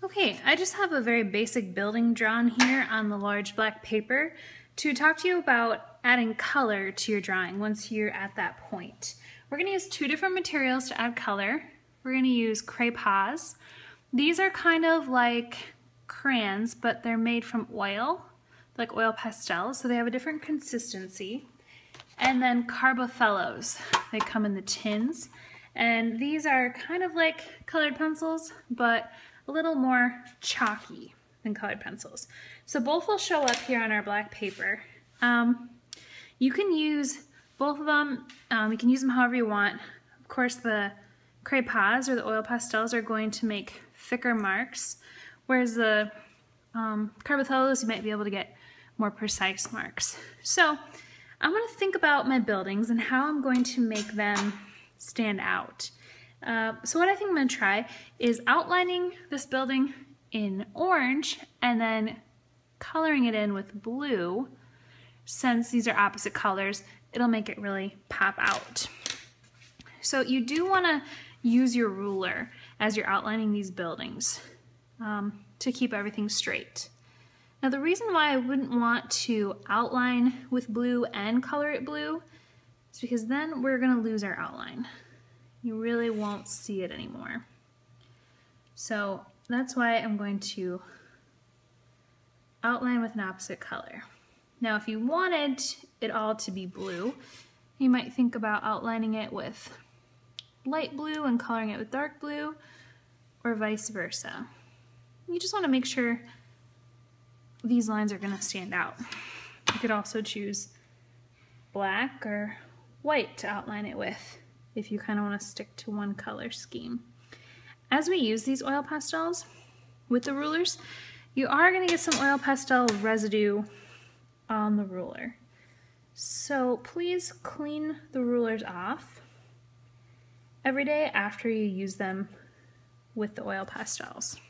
Okay, I just have a very basic building drawn here on the large black paper to talk to you about adding color to your drawing once you're at that point. We're going to use two different materials to add color. We're going to use Cray-Pas. These are kind of like crayons, but they're made from oil, like oil pastels, so they have a different consistency. And then Carbothellos. They come in the tins. And these are kind of like colored pencils, but a little more chalky than colored pencils. So both will show up here on our black paper. You can use both of them. You can use them however you want. Of course, the Cray-Pas or the oil pastels are going to make thicker marks, whereas the Carbothellos, you might be able to get more precise marks. So I'm going to think about my buildings and how I'm going to make them stand out. So what I think I'm going to try is outlining this building in orange and then coloring it in with blue. Since these are opposite colors, it'll make it really pop out. So you do want to use your ruler as you're outlining these buildings to keep everything straight. Now the reason why I wouldn't want to outline with blue and color it blue is because then we're going to lose our outline. You really won't see it anymore. So that's why I'm going to outline with an opposite color. Now if you wanted it all to be blue, you might think about outlining it with light blue and coloring it with dark blue, or vice versa. You just want to make sure these lines are going to stand out. You could also choose black or white to outline it with, if you kind of want to stick to one color scheme. As we use these oil pastels with the rulers, you are going to get some oil pastel residue on the ruler. So please clean the rulers off every day after you use them with the oil pastels.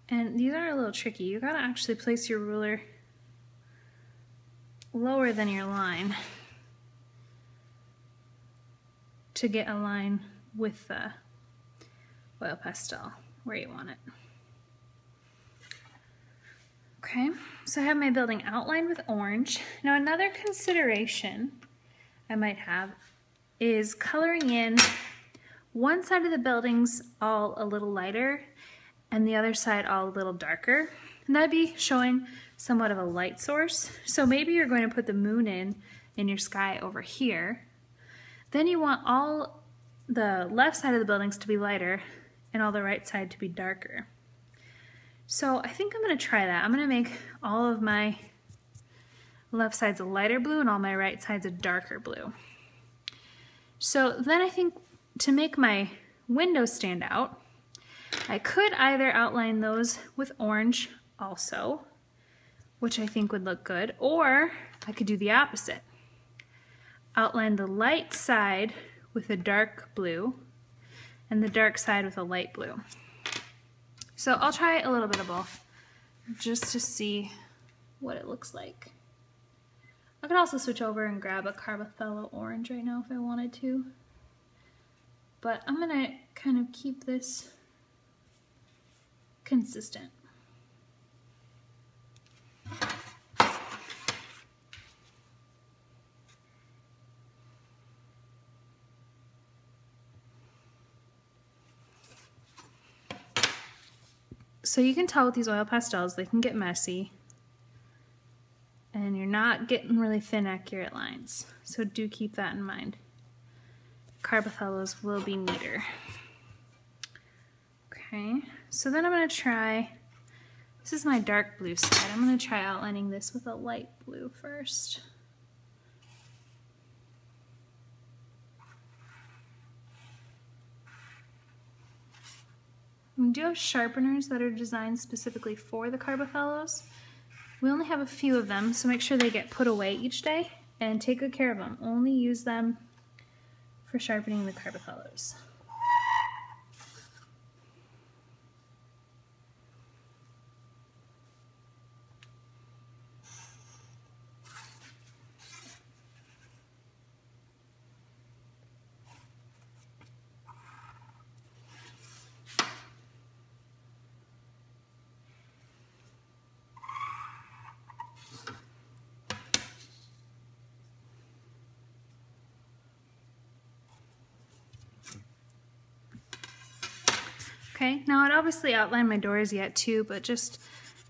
And these are a little tricky. You gotta actually place your ruler lower than your line to get a line with the oil pastel where you want it. Okay, so I have my building outlined with orange. Now another consideration I might have is coloring in one side of the buildings all a little lighter and the other side all a little darker. And that'd be showing somewhat of a light source. So maybe you're going to put the moon in your sky over here. Then you want all the left side of the buildings to be lighter and all the right side to be darker. So I think I'm going to try that. I'm going to make all of my left sides a lighter blue and all my right sides a darker blue. So then I think to make my windows stand out, I could either outline those with orange also, which I think would look good, or I could do the opposite. Outline the light side with a dark blue and the dark side with a light blue. So I'll try a little bit of both just to see what it looks like. I could also switch over and grab a Carbothello orange right now if I wanted to, but I'm gonna kind of keep this consistent. So you can tell with these oil pastels, they can get messy and you're not getting really thin, accurate lines. So do keep that in mind. Carbothellos will be neater. Okay, so then I'm going to try, this is my dark blue side. I'm going to try outlining this with a light blue first. We do have sharpeners that are designed specifically for the Carbothellos. We only have a few of them, so make sure they get put away each day and take good care of them. Only use them for sharpening the Carbothellos. Okay, now I'd obviously outline my doors yet too, but just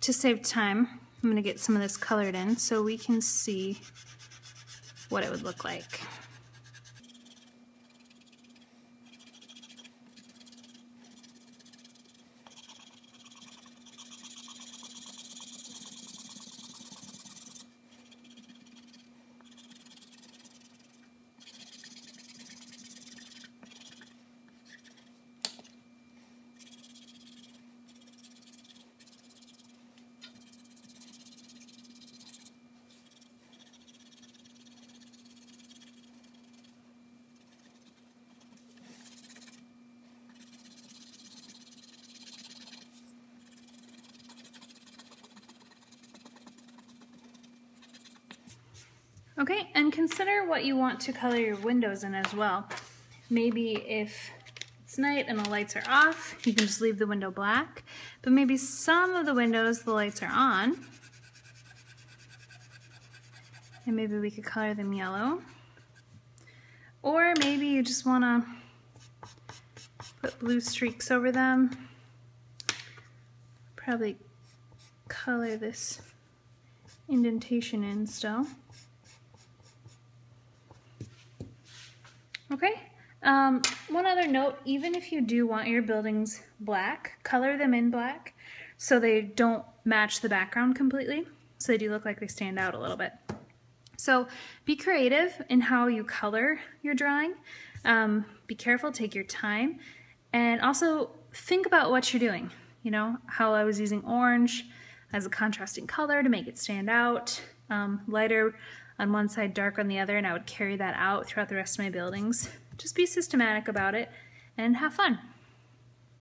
to save time, I'm going to get some of this colored in so we can see what it would look like. Okay, and consider what you want to color your windows in as well. Maybe if it's night and the lights are off, you can just leave the window black, but maybe some of the windows the lights are on, and maybe we could color them yellow. Or maybe you just want to put blue streaks over them. Probably color this indentation in still. Okay, one other note, even if you do want your buildings black, color them in black so they don't match the background completely, so they do look like they stand out a little bit. So be creative in how you color your drawing. Be careful, take your time, and also think about what you're doing. You know, how I was using orange as a contrasting color to make it stand out, lighter on one side, dark on the other, and I would carry that out throughout the rest of my buildings. Just be systematic about it and have fun.